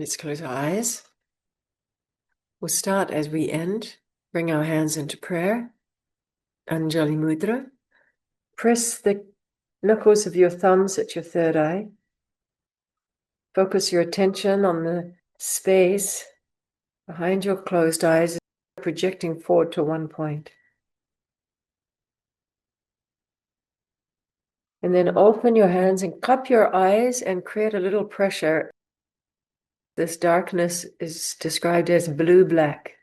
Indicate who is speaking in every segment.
Speaker 1: Let's close our eyes. We'll start as we end. Bring our hands into prayer. Anjali Mudra. Press the knuckles of your thumbs at your third eye. Focus your attention on the space behind your closed eyes, projecting forward to one point. And then open your hands and cup your eyes and create a little pressure. This darkness is described as blue-black.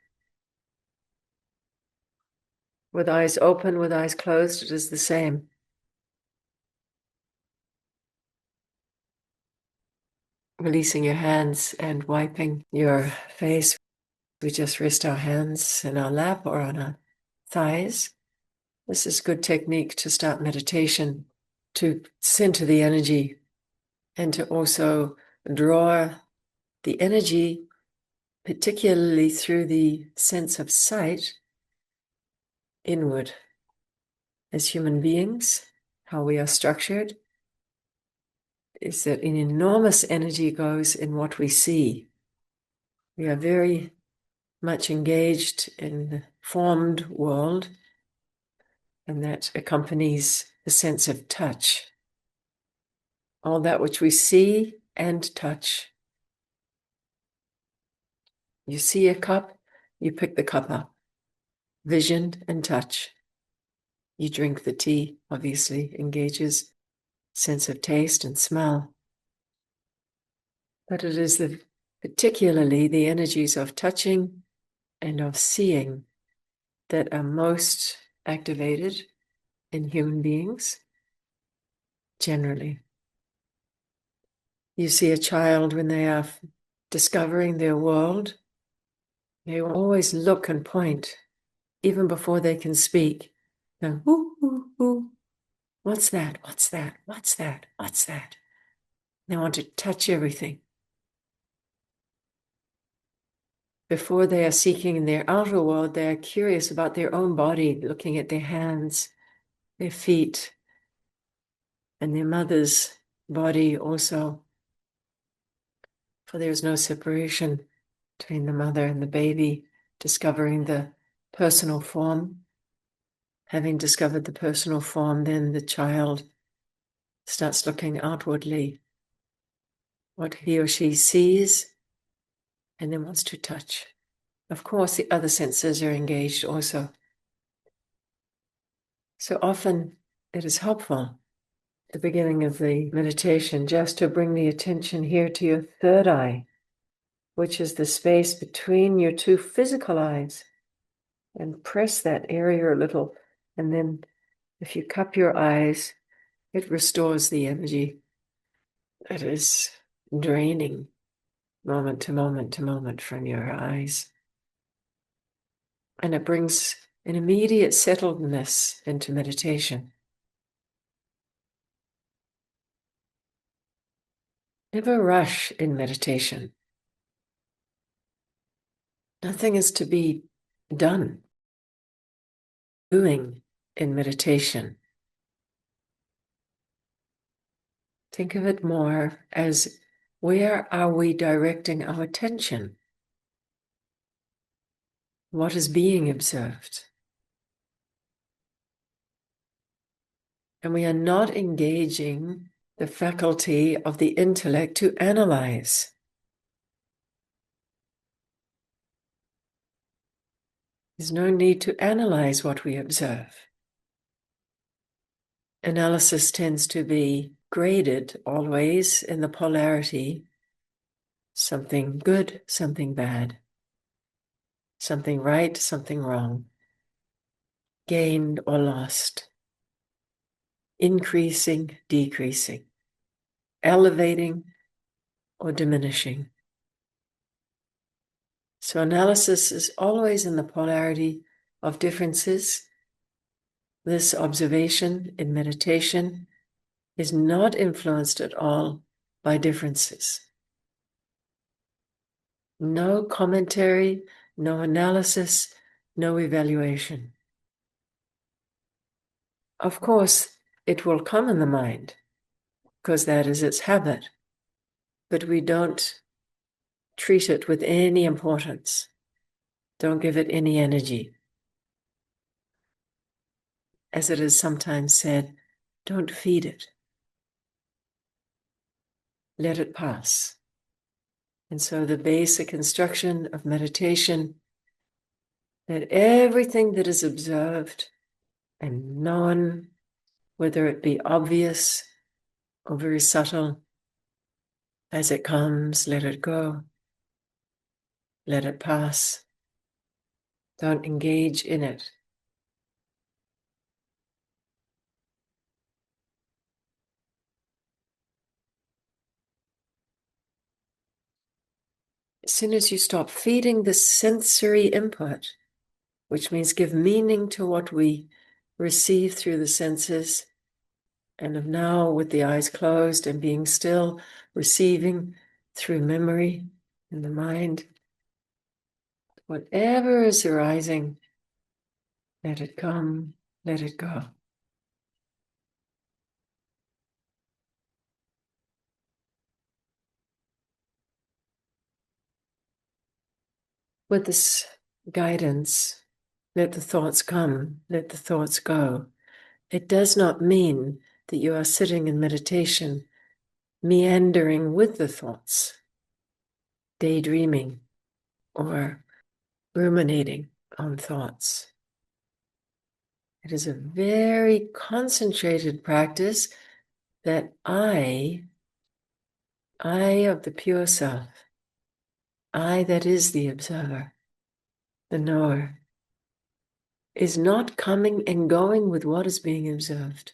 Speaker 1: With eyes open, with eyes closed, it is the same. Releasing your hands and wiping your face. We just rest our hands in our lap or on our thighs. This is a good technique to start meditation, to center the energy and to also draw the energy, particularly through the sense of sight, inward. As human beings, how we are structured is that an enormous energy goes in what we see. We are very much engaged in the formed world, and that accompanies the sense of touch. All that which we see and touch. You see a cup, you pick the cup up. Vision and touch. You drink the tea, obviously engages sense of taste and smell. But it is particularly the energies of touching and of seeing that are most activated in human beings, generally. You see a child when they are discovering their world, they will always look and point, even before they can speak. Go, ooh, ooh, ooh. What's that? What's that? What's that? What's that? They want to touch everything. Before they are seeking in their outer world, they are curious about their own body, looking at their hands, their feet, and their mother's body also. For there is no separation between the mother and the baby, discovering the personal form. Having discovered the personal form, then the child starts looking outwardly, what he or she sees, and then wants to touch. Of course, the other senses are engaged also. So often it is helpful at the beginning of the meditation just to bring the attention here to your third eye, which is the space between your two physical eyes, and press that area a little. And then if you cup your eyes, it restores the energy that is draining moment to moment to moment from your eyes. And it brings an immediate settledness into meditation. Never rush in meditation. Nothing is to be done. Doing in meditation. Think of it more as, where are we directing our attention? What is being observed? And we are not engaging the faculty of the intellect to analyze. There's no need to analyze what we observe. Analysis tends to be graded always in the polarity, something good, something bad, something right, something wrong, gained or lost, increasing, decreasing, elevating or diminishing. So analysis is always in the polarity of differences. This observation in meditation is not influenced at all by differences. No commentary, no analysis, no evaluation. Of course, it will come in the mind, because that is its habit. But we don't treat it with any importance. Don't give it any energy. As it is sometimes said, don't feed it. Let it pass. And so the basic instruction of meditation, that everything that is observed and known, whether it be obvious or very subtle, as it comes, let it go. Let it pass. Don't engage in it. As soon as you stop feeding the sensory input, which means give meaning to what we receive through the senses, and of now with the eyes closed and being still, receiving through memory in the mind, whatever is arising, let it come, let it go. With this guidance, let the thoughts come, let the thoughts go. It does not mean that you are sitting in meditation, meandering with the thoughts, daydreaming, or ruminating on thoughts. It is a very concentrated practice that I of the pure self, I that is the observer, the knower, is not coming and going with what is being observed.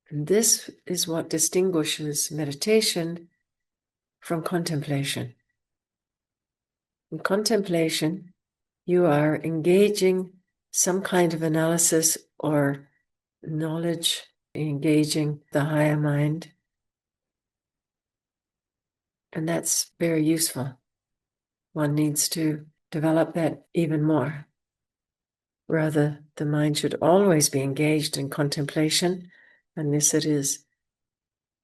Speaker 1: And this is what distinguishes meditation from contemplation. In contemplation, you are engaging some kind of analysis or knowledge, engaging the higher mind. And that's very useful. One needs to develop that even more. Rather, the mind should always be engaged in contemplation, unless it is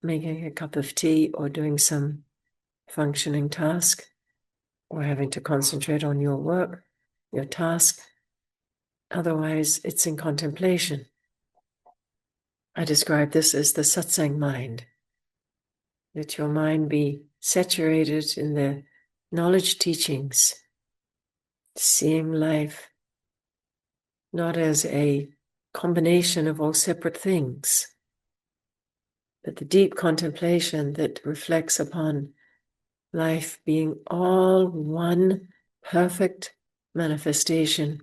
Speaker 1: making a cup of tea or doing some functioning task, or having to concentrate on your work, your task. Otherwise, it's in contemplation. I describe this as the satsang mind. Let your mind be saturated in the knowledge teachings, seeing life not as a combination of all separate things, but the deep contemplation that reflects upon life being all one perfect manifestation,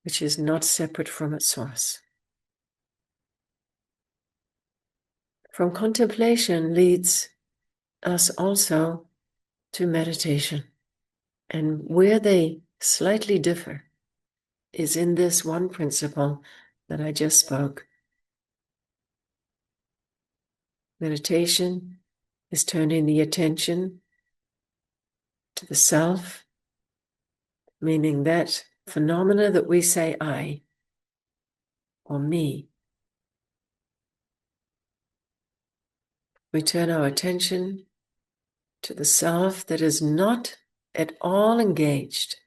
Speaker 1: which is not separate from its source. From contemplation leads us also to meditation. And where they slightly differ is in this one principle that I just spoke. Meditation is turning the attention to the self, meaning that phenomena that we say I or me. We turn our attention to the self that is not at all engaged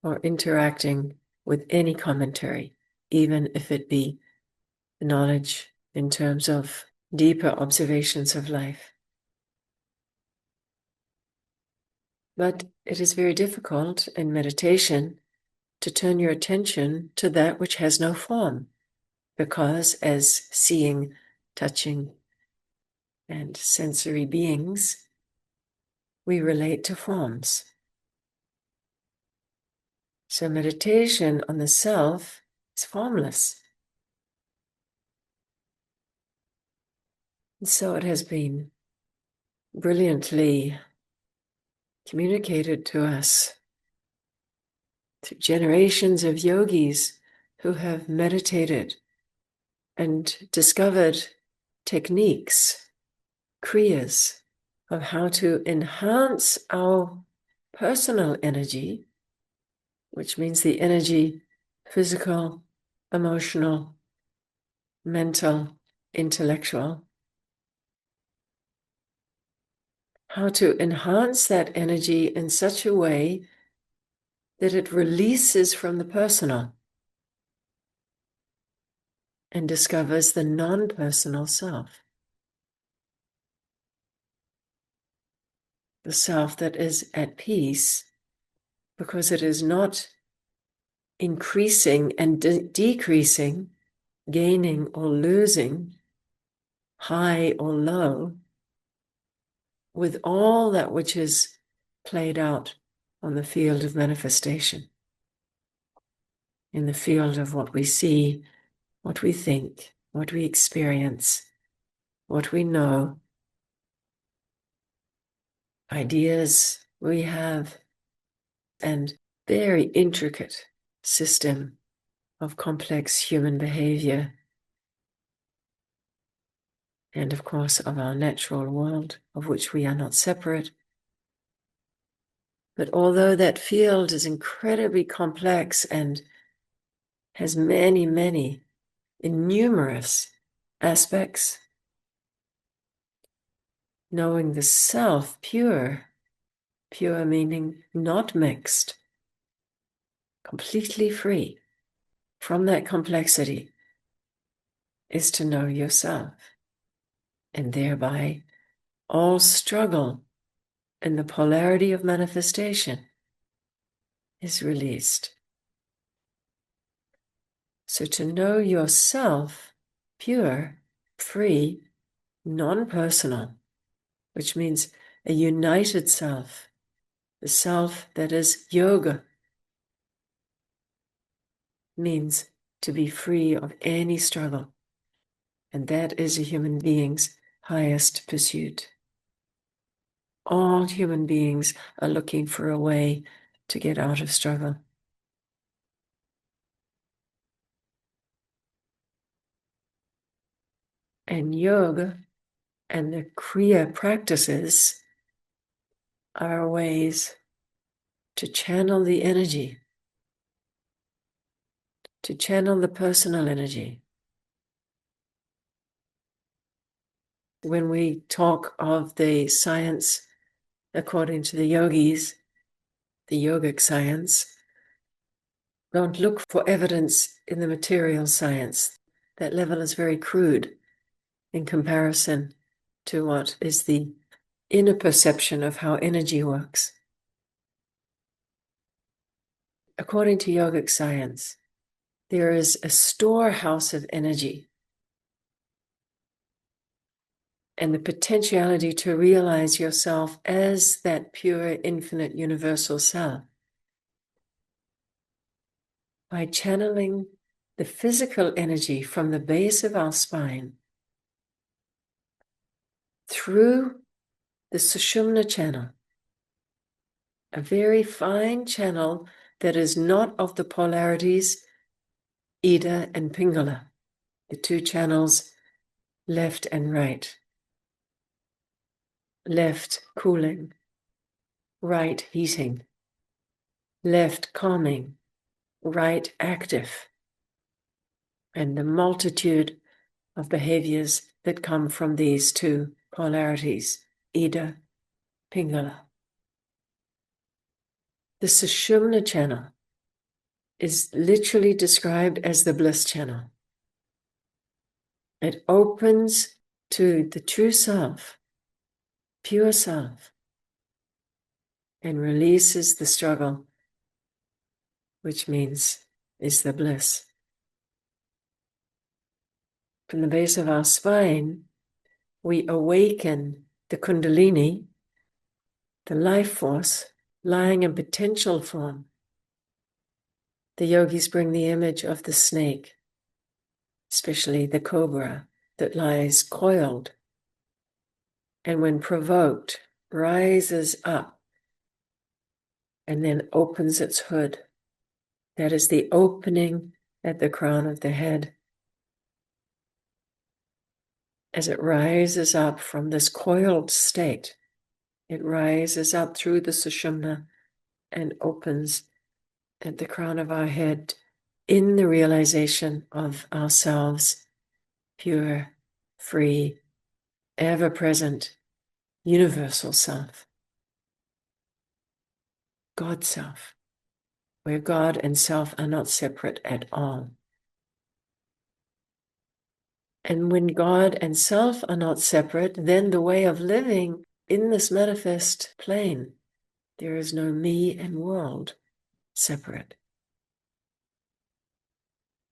Speaker 1: or interacting with any commentary, even if it be knowledge in terms of deeper observations of life. But it is very difficult in meditation to turn your attention to that which has no form, because as seeing, touching, and sensory beings, we relate to forms. So meditation on the self is formless. And so it has been brilliantly communicated to us through generations of yogis who have meditated and discovered techniques, kriyas, of how to enhance our personal energy, which means the energy, physical, emotional, mental, intellectual, how to enhance that energy in such a way that it releases from the personal and discovers the non-personal self, the self that is at peace because it is not increasing and decreasing, gaining or losing, high or low, with all that which is played out on the field of manifestation, in the field of what we see, what we think, what we experience, what we know, ideas we have, and very intricate system of complex human behavior, and of course of our natural world, of which we are not separate. But although that field is incredibly complex and has many, many innumerous aspects, knowing the self pure, pure meaning not mixed, completely free from that complexity, is to know yourself, and thereby all struggle in the polarity of manifestation is released. So to know yourself pure, free, non-personal, which means a united self, the self that is yoga, means to be free of any struggle. And that is a human being's highest pursuit. All human beings are looking for a way to get out of struggle. And yoga and the kriya practices are ways to channel the energy, to channel the personal energy. When we talk of the science according to the yogis, the yogic science, don't look for evidence in the material science. That level is very crude in comparison to what is the inner perception of how energy works. According to yogic science, there is a storehouse of energy and the potentiality to realize yourself as that pure, infinite, universal self by channeling the physical energy from the base of our spine through the Sushumana channel, a very fine channel that is not of the polarities Ida and Pingala, the two channels left and right. Left cooling, right heating, left calming, right active, and the multitude of behaviors that come from these two polarities, Ida, Pingala. The Sushumna channel is literally described as the bliss channel. It opens to the true self, pure self, and releases the struggle, which means is the bliss. From the base of our spine, we awaken the Kundalini, the life force, lying in potential form. The yogis bring the image of the snake, especially the cobra that lies coiled, and when provoked, rises up and then opens its hood. That is the opening at the crown of the head. As it rises up from this coiled state, it rises up through the Sushumna and opens at the crown of our head in the realization of ourselves, pure, free, ever present, universal self, God self, where God and self are not separate at all. And when God and self are not separate, then the way of living in this manifest plane, there is no me and world separate.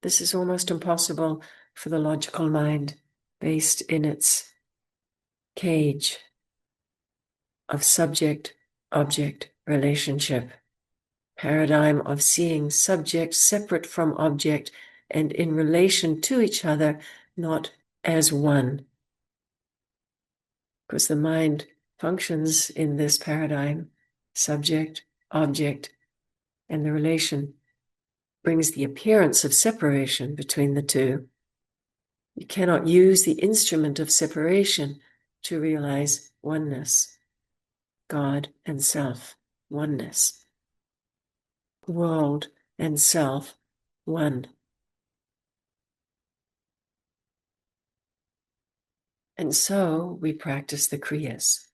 Speaker 1: This is almost impossible for the logical mind, based in its cage of subject-object relationship, paradigm of seeing subject separate from object and in relation to each other, not as one. Because the mind functions in this paradigm, subject, object, and the relation brings the appearance of separation between the two. You cannot use the instrument of separation to realize oneness, God and self, oneness, world and self, one. And so we practice the kriyas,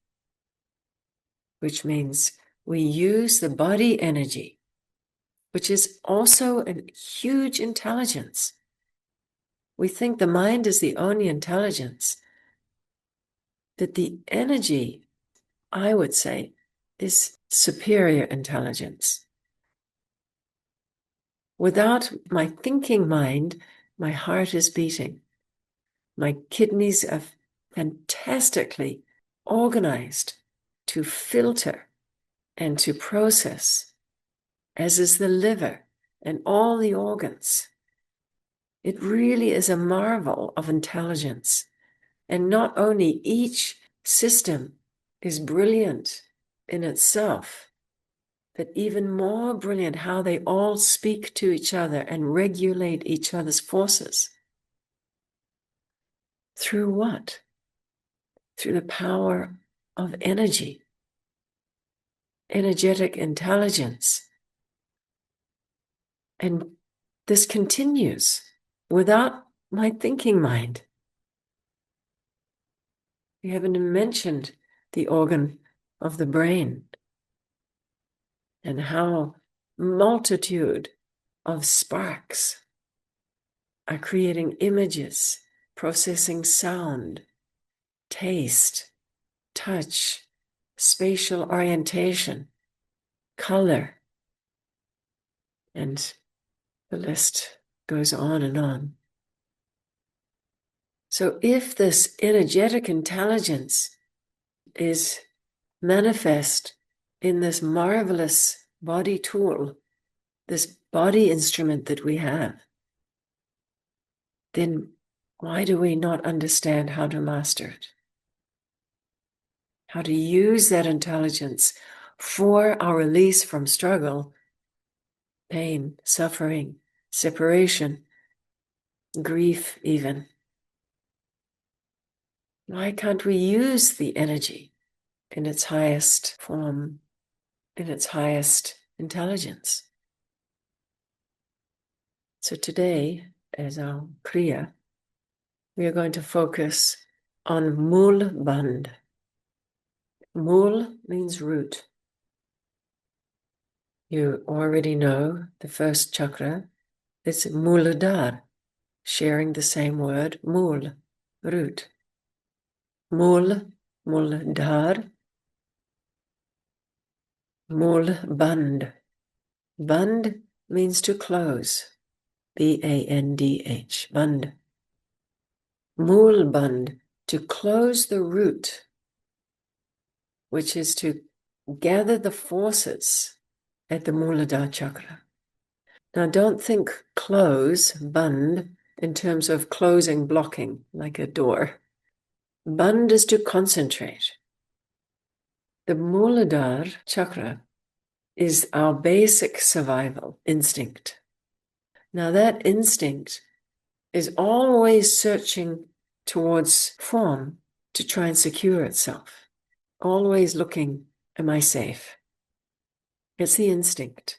Speaker 1: which means we use the body energy, which is also a huge intelligence. We think the mind is the only intelligence, that the energy, I would say, is superior intelligence. Without my thinking mind, my heart is beating. My kidneys are fantastically organized to filter and to process, as is the liver and all the organs. It really is a marvel of intelligence. And not only each system is brilliant in itself, but even more brilliant how they all speak to each other and regulate each other's forces. Through what? Through the power of energy, energetic intelligence. And this continues without my thinking mind. We haven't mentioned the organ of the brain and how multitude of sparks are creating images, processing sound, taste, touch, spatial orientation, color, and the list goes on and on. So if this energetic intelligence is manifest in this marvelous body tool, this body instrument that we have, then why do we not understand how to master it? How to use that intelligence for our release from struggle, pain, suffering, separation, grief even. Why can't we use the energy in its highest form, in its highest intelligence? So today, as our kriya, we are going to focus on mulbandh. Mul means root. You already know the first chakra. It's muladhara, sharing the same word, mul, root. Mul, muladhara, mulbandh. Bandh means to close. B-A-N-D-H, bandh. Mulbandh, to close the root, which is to gather the forces at the Muladhara chakra. Now, don't think close, bandh, in terms of closing, blocking, like a door. Bandh is to concentrate. The Muladhara chakra is our basic survival instinct. Now, that instinct is always searching towards form to try and secure itself. Always looking, am I safe? It's the instinct.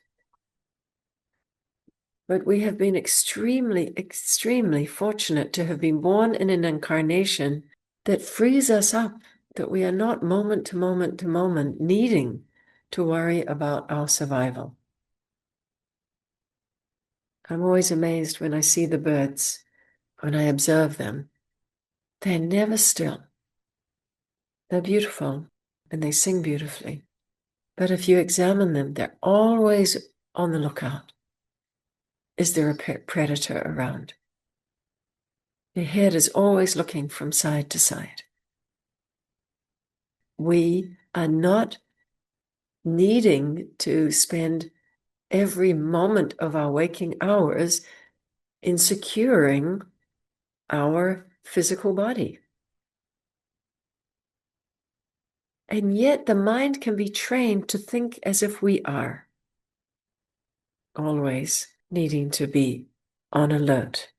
Speaker 1: But we have been extremely, extremely fortunate to have been born in an incarnation that frees us up that we are not moment to moment to moment needing to worry about our survival. I'm always amazed when I see the birds, when I observe them. They're never still. They're beautiful and they sing beautifully. But if you examine them, they're always on the lookout. Is there a predator around? Their head is always looking from side to side. We are not needing to spend every moment of our waking hours in securing our physical body. And yet the mind can be trained to think as if we are, always needing to be on alert.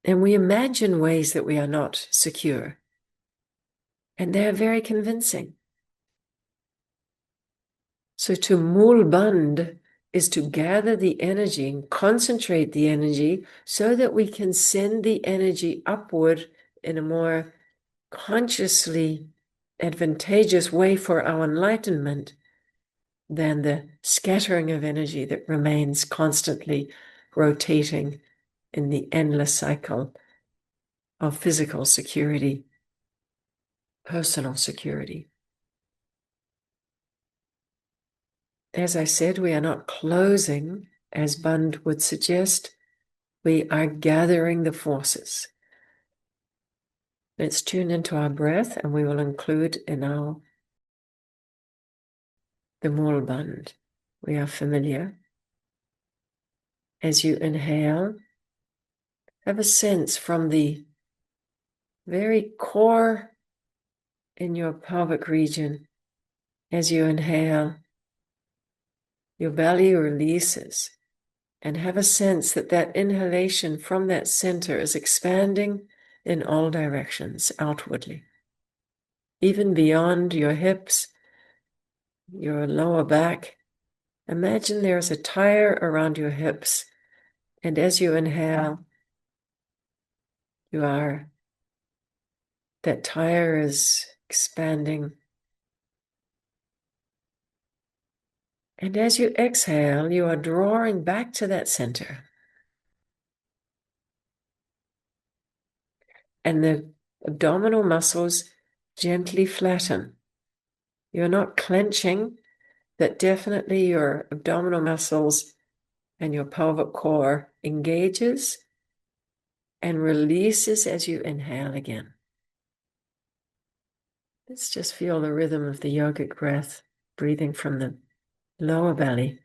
Speaker 1: And we imagine ways that we are not secure. And they're very convincing. So to mulbandh is to gather the energy and concentrate the energy so that we can send the energy upward in a more consciously advantageous way for our enlightenment than the scattering of energy that remains constantly rotating in the endless cycle of physical security, personal security. As I said, we are not closing, as Bandh would suggest. We are gathering the forces. Let's tune into our breath, and we will include in our the mulbandh. We are familiar. As you inhale, have a sense from the very core in your pelvic region. As you inhale, your belly releases, and have a sense that that inhalation from that center is expanding in all directions outwardly, even beyond your hips, your lower back. Imagine there's a tire around your hips, and as you inhale, that tire is expanding. And as you exhale, you are drawing back to that center. And the abdominal muscles gently flatten. You're not clenching, but definitely your abdominal muscles and your pelvic core engages and releases as you inhale again. Let's just feel the rhythm of the yogic breath, breathing from the lower belly.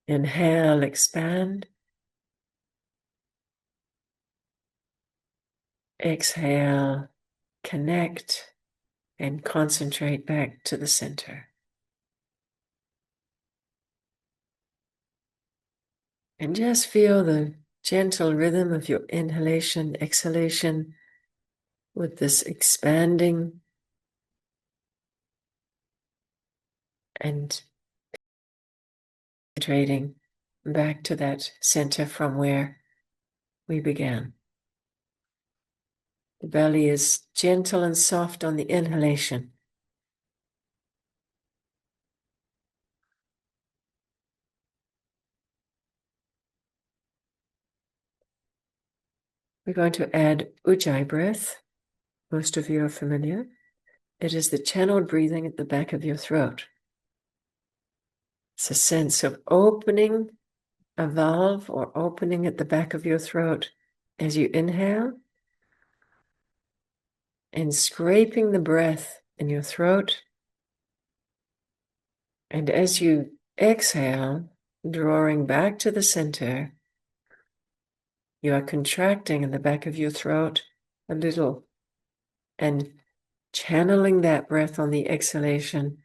Speaker 1: Inhale, expand. Exhale, connect and concentrate back to the center. And just feel the gentle rhythm of your inhalation, exhalation with this expanding and concentrating back to that center from where we began. The belly is gentle and soft on the inhalation. We're going to add Ujai breath. Most of you are familiar. It is the channeled breathing at the back of your throat. It's a sense of opening a valve or opening at the back of your throat as you inhale and scraping the breath in your throat. And as you exhale, drawing back to the center, you are contracting in the back of your throat a little and channeling that breath on the exhalation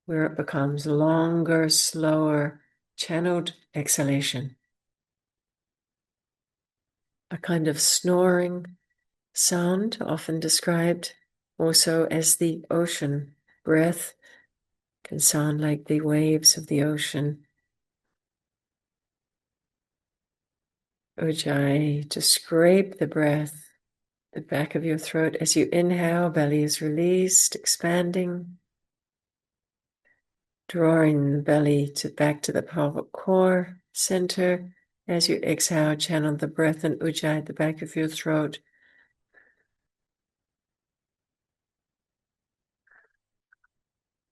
Speaker 1: where it becomes longer, slower, channeled exhalation. A kind of snoring sound, often described also as the ocean breath, can sound like the waves of the ocean. Ujai, to scrape the breath, the back of your throat. As you inhale, belly is released, expanding, drawing the belly back to the pelvic core center. As you exhale, channel the breath in Ujai at the back of your throat.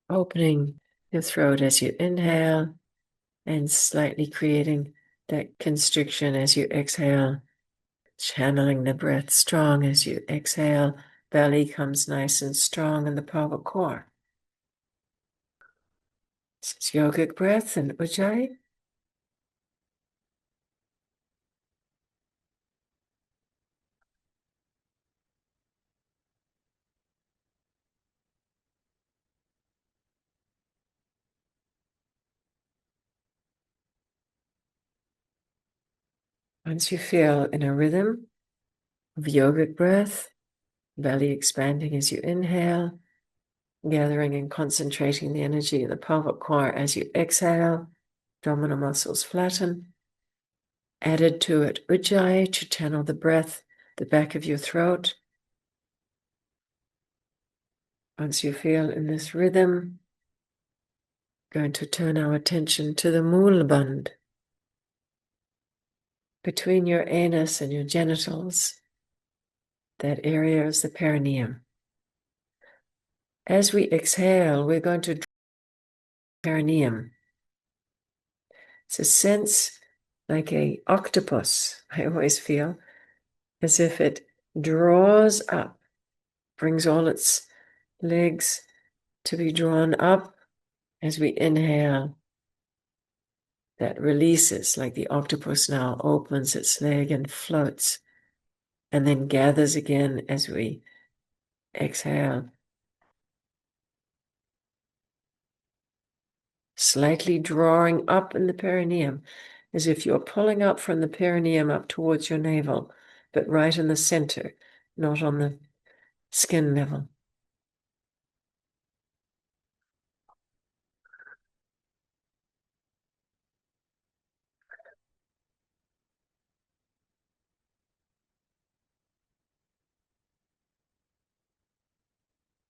Speaker 1: Opening your throat as you inhale and slightly creating that constriction as you exhale. Channeling the breath strong as you exhale. Belly comes nice and strong in the pelvic core. This is yogic breath and Ujai. Once you feel in a rhythm of yogic breath, belly expanding as you inhale, gathering and concentrating the energy in the pelvic core as you exhale, abdominal muscles flatten. Added to it Ujai to channel the breath, the back of your throat. Once you feel in this rhythm, going to turn our attention to the mulbandh, between your anus and your genitals. That area is the perineum. As we exhale, we're going to draw the perineum. It's a sense like an octopus, I always feel, as if it draws up, brings all its legs to be drawn up as we inhale. That releases, like the octopus now opens its leg and floats, and then gathers again as we exhale. Slightly drawing up in the perineum, as if you're pulling up from the perineum up towards your navel, but right in the center, not on the skin level.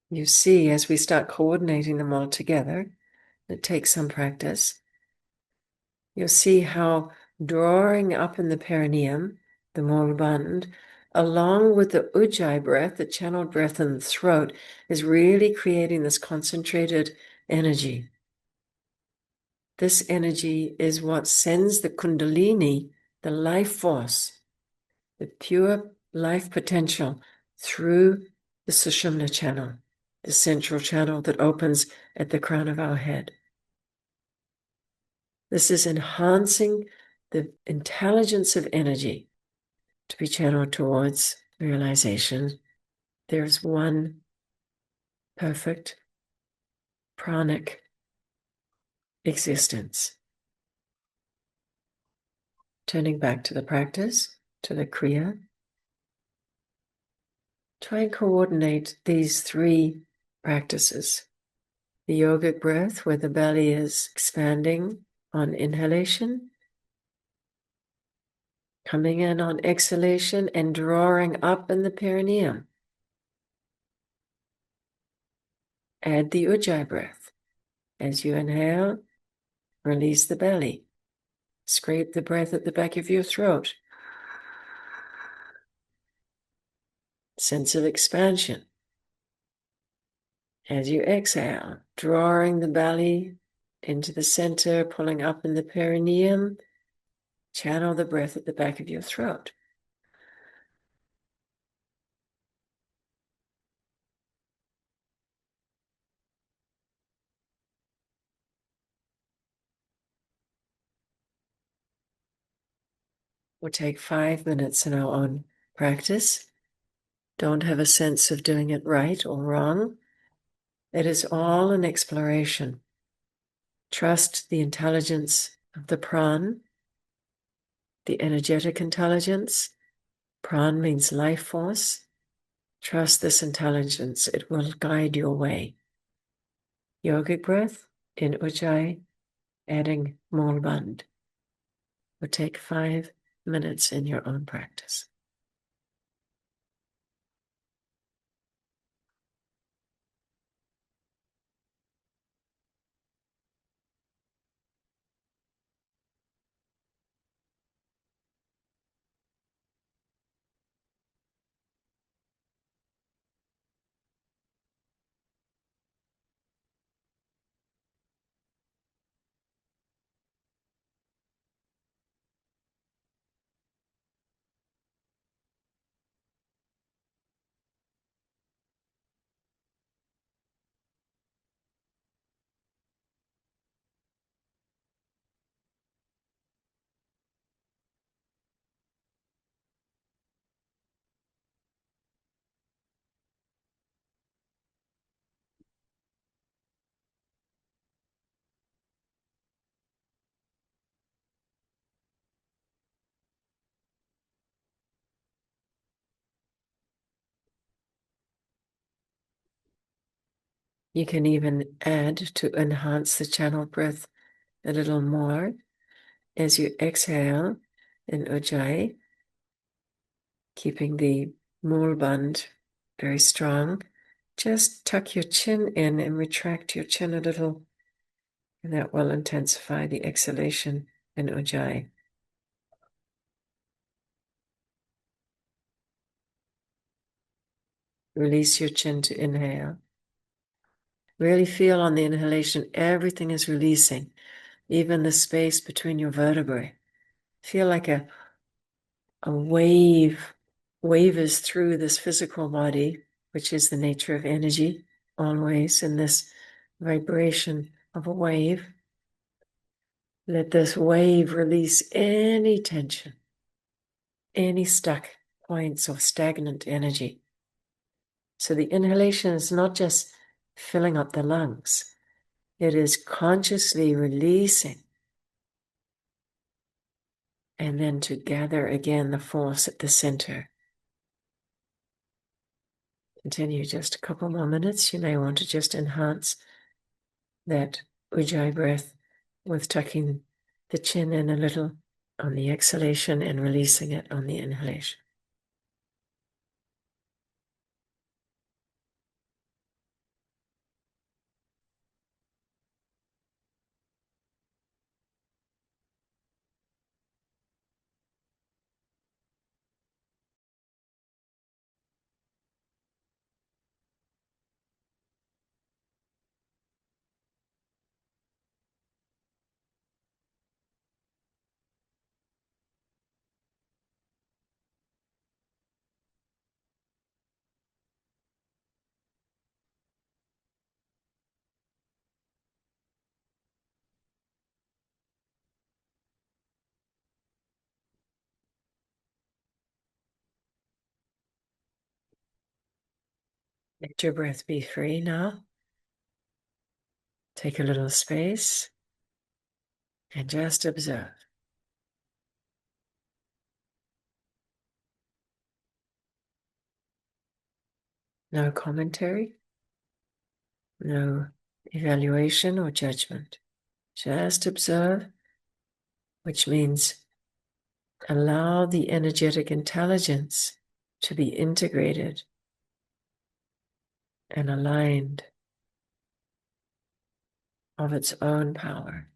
Speaker 1: You see, as we start coordinating them all together, it takes some practice, you'll see how drawing up in the perineum, the mulbandh, along with the Ujai breath, the channeled breath in the throat, is really creating this concentrated energy. This energy is what sends the Kundalini, the life force, the pure life potential through the Sushumana channel, the central channel that opens at the crown of our head. This is enhancing the intelligence of energy to be channeled towards realization. There's one perfect pranic existence. Turning back to the practice, to the kriya, try and coordinate these three practices. The yogic breath, where the belly is expanding on inhalation, coming in on exhalation, and drawing up in the perineum. Add the Ujai breath. As you inhale, release the belly. Scrape the breath at the back of your throat. Sense of expansion. As you exhale, drawing the belly into the center, pulling up in the perineum, channel the breath at the back of your throat. We'll take 5 minutes in our own practice. Don't have a sense of doing it right or wrong. It is all an exploration. Trust the intelligence of the pran, the energetic intelligence. Pran means life force. Trust this intelligence. It will guide your way. Yogic breath in Ujai, adding mulbandh. Will take 5 minutes in your own practice. You can even add to enhance the channel breath a little more as you exhale in Ujai, keeping the mulbandh very strong. Just tuck your chin in and retract your chin a little, and that will intensify the exhalation in Ujai. Release your chin to inhale. Really feel on the inhalation, everything is releasing, even the space between your vertebrae. Feel like a wave is through this physical body, which is the nature of energy, always in this vibration of a wave. Let this wave release any tension, any stuck points or stagnant energy. So the inhalation is not just filling up the lungs, it is consciously releasing, and then to gather again the force at the center. Continue just a couple more minutes. You may want to just enhance that Ujjayi breath with tucking the chin in a little on the exhalation and releasing it on the inhalation. Let your breath be free now. Take a little space and just observe. No commentary, no evaluation or judgment. Just observe, which means allow the energetic intelligence to be integrated and aligned of its own power.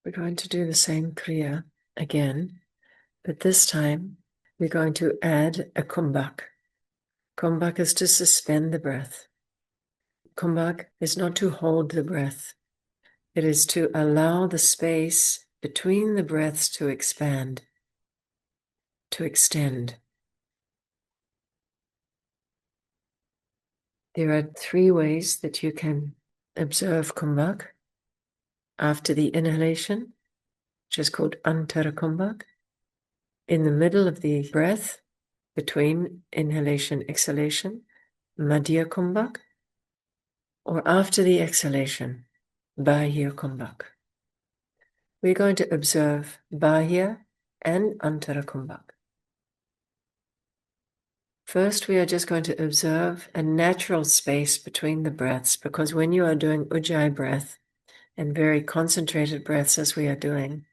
Speaker 1: We're going to do the same kriya again, but this time we're going to add a kumbhak. Kumbhak is to suspend the breath. Kumbhak is not to hold the breath. It is to allow the space between the breaths to expand, to extend. There are 3 ways that you can observe Kumbhak. After the inhalation, which is called antara Kumbhak. In the middle of the breath, between inhalation, exhalation, madhya Kumbhak. Or after the exhalation, bahya Kumbhak. We're going to observe bahya and antara Kumbhak. First, we are just going to observe a natural space between the breaths, because when you are doing Ujjayi breath and very concentrated breaths as we are doing,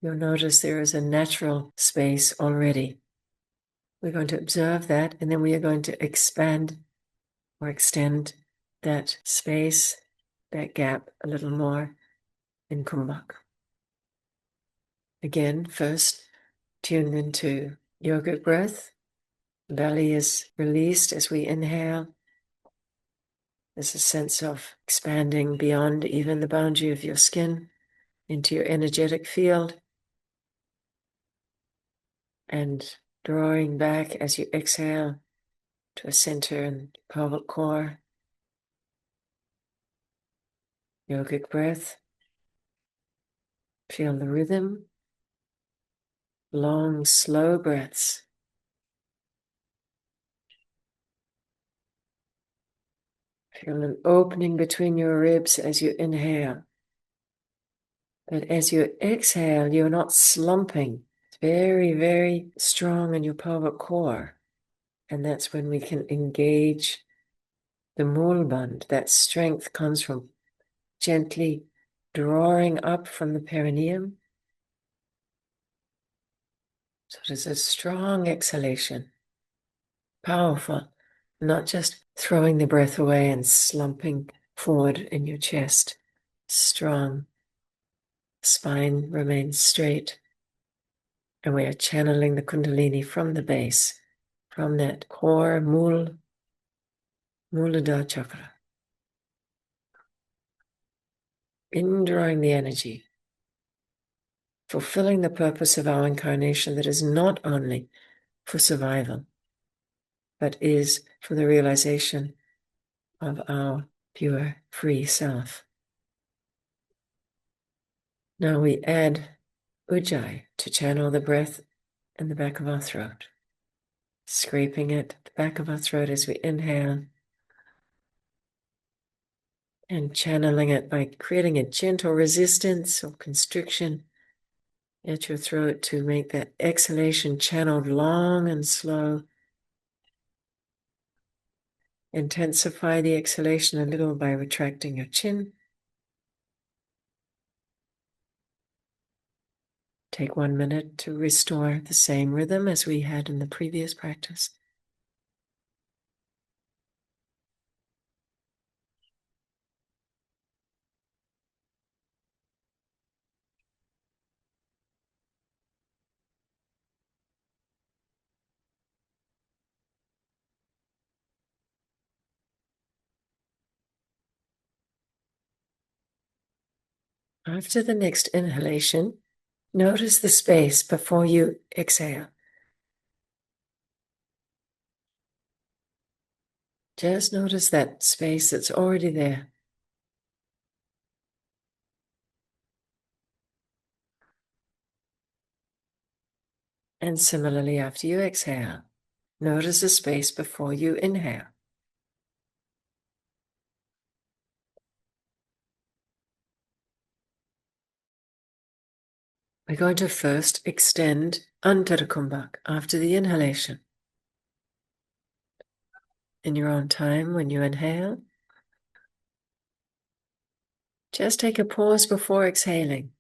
Speaker 1: you'll notice there is a natural space already. We're going to observe that, and then we are going to expand or extend that space, that gap a little more in Kumbhak. Again, first, tune into yogic breath. Belly is released as we inhale. There's a sense of expanding beyond even the boundary of your skin into your energetic field and drawing back as you exhale to a center and pelvic core. Yogic breath. Feel the rhythm. Long, slow breaths. Feel an opening between your ribs as you inhale. But as you exhale, you're not slumping. It's very, very strong in your pelvic core. And that's when we can engage the mulbandh. That strength comes from gently drawing up from the perineum. So it is a strong exhalation, powerful, not just throwing the breath away and slumping forward in your chest. Strong. Spine remains straight. And we are channeling the Kundalini from the base, from that core Muladhara chakra. Indrawing the energy, fulfilling the purpose of our incarnation that is not only for survival, but is for the realization of our pure, free self. Now we add Ujai to channel the breath in the back of our throat, scraping it at the back of our throat as we inhale, and channeling it by creating a gentle resistance or constriction at your throat to make that exhalation channeled long and slow. Intensify the exhalation a little by retracting your chin. Take 1 minute to restore the same rhythm as we had in the previous practice. After the next inhalation, notice the space before you exhale. Just notice that space that's already there. And similarly, after you exhale, notice the space before you inhale. We're going to first extend under the Kumbhak after the inhalation. In your own time, when you inhale, just take a pause before exhaling.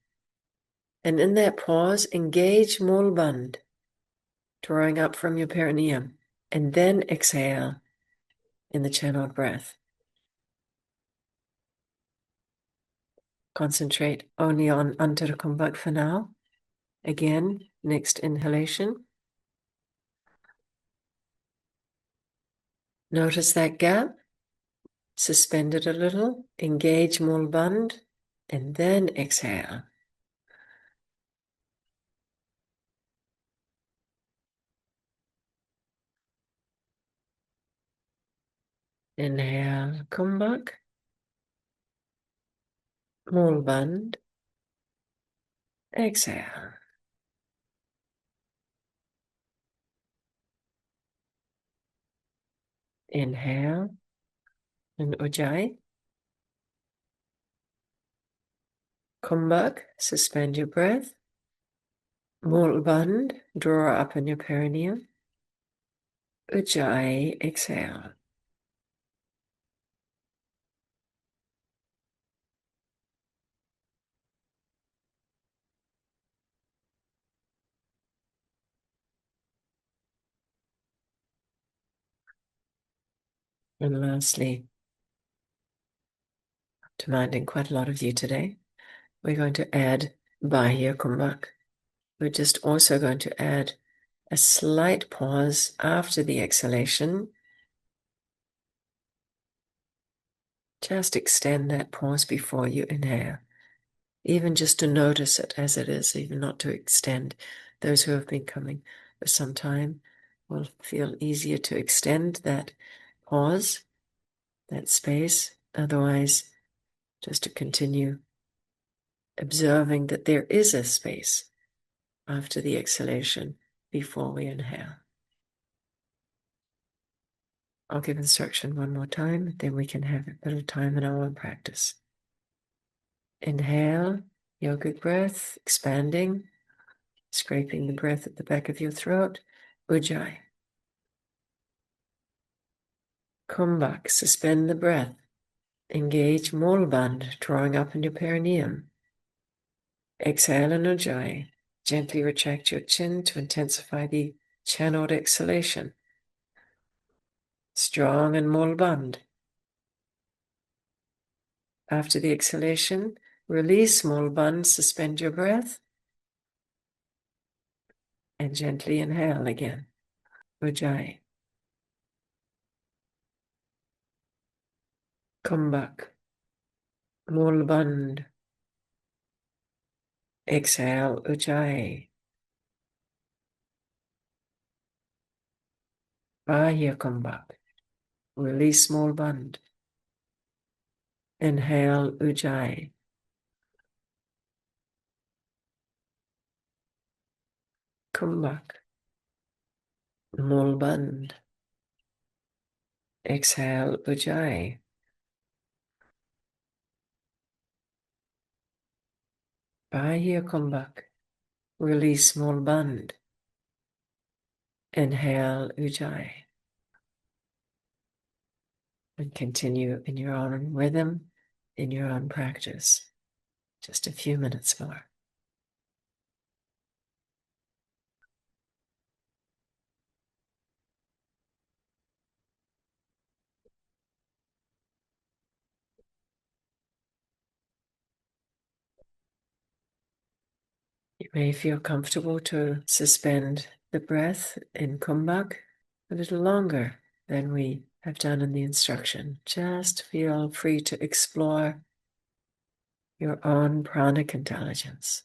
Speaker 1: And in that pause, engage mulbandh, drawing up from your perineum, and then exhale in the channeled breath. Concentrate only on Antara Kumbhak for now. Again, next inhalation. Notice that gap. Suspend it a little. Engage mulbandh, and then exhale. Inhale, Kumbhak. Mulbandh. Exhale. Inhale in Ujai. Kumbhak, suspend your breath. Mulbandh, draw up in your perineum. Ujai, exhale. And lastly, demanding quite a lot of you today, we're going to add Bahya Kumbhak. We're just also going to add a slight pause after the exhalation Just extend that pause before you inhale, even just to notice it as it is, even not to extend. Those who have been coming for some time will feel easier to extend that pause, that space. Otherwise, just to continue observing that there is a space after the exhalation before we inhale. I'll give instruction one more time, then we can have a bit of time in our own practice. Inhale, yogic breath, expanding, scraping the breath at the back of your throat. Ujai. Kumbhak, suspend the breath. Engage mulbandh, drawing up in your perineum. Exhale in Ujai. Gently retract your chin to intensify the channeled exhalation. Strong in mulbandh. After the exhalation, release mulbandh, suspend your breath, and gently inhale again. Ujai. Kumbhak. Mulbandh. Exhale, Ujai. Bahya Kumbhak. Release mulbandh. Inhale, Ujai. Kumbhak. Mulbandh. Exhale, Ujai. Bahya Kumbhak. Release mulbandh. Inhale, Ujai. And continue in your own rhythm, in your own practice. Just a few minutes more. You may feel comfortable to suspend the breath in Kumbhak a little longer than we have done in the instruction. Just feel free to explore your own pranic intelligence.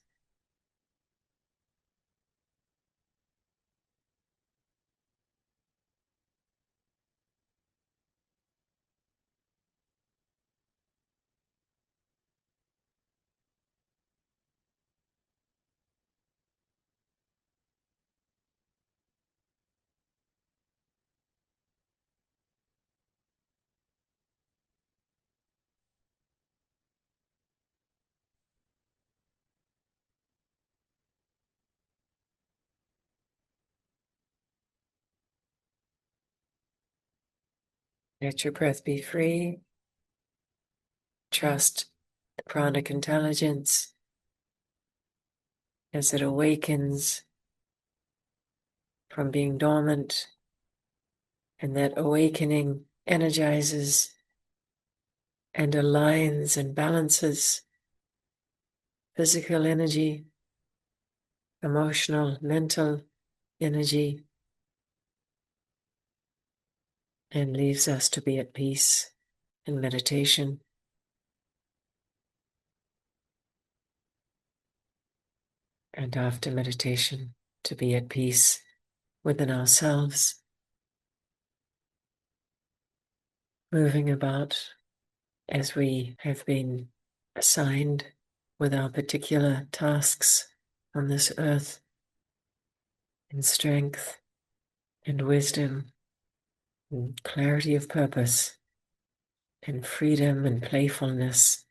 Speaker 1: Let your breath be free. Trust the pranic intelligence as it awakens from being dormant, and that awakening energizes and aligns and balances physical energy, emotional, mental energy, and leaves us to be at peace in meditation. And after meditation, to be at peace within ourselves, moving about as we have been assigned with our particular tasks on this earth, in strength and wisdom and clarity of purpose and freedom and playfulness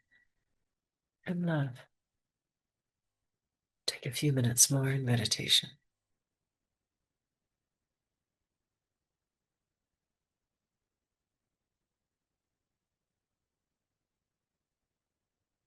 Speaker 1: and love. Take a few minutes more in meditation.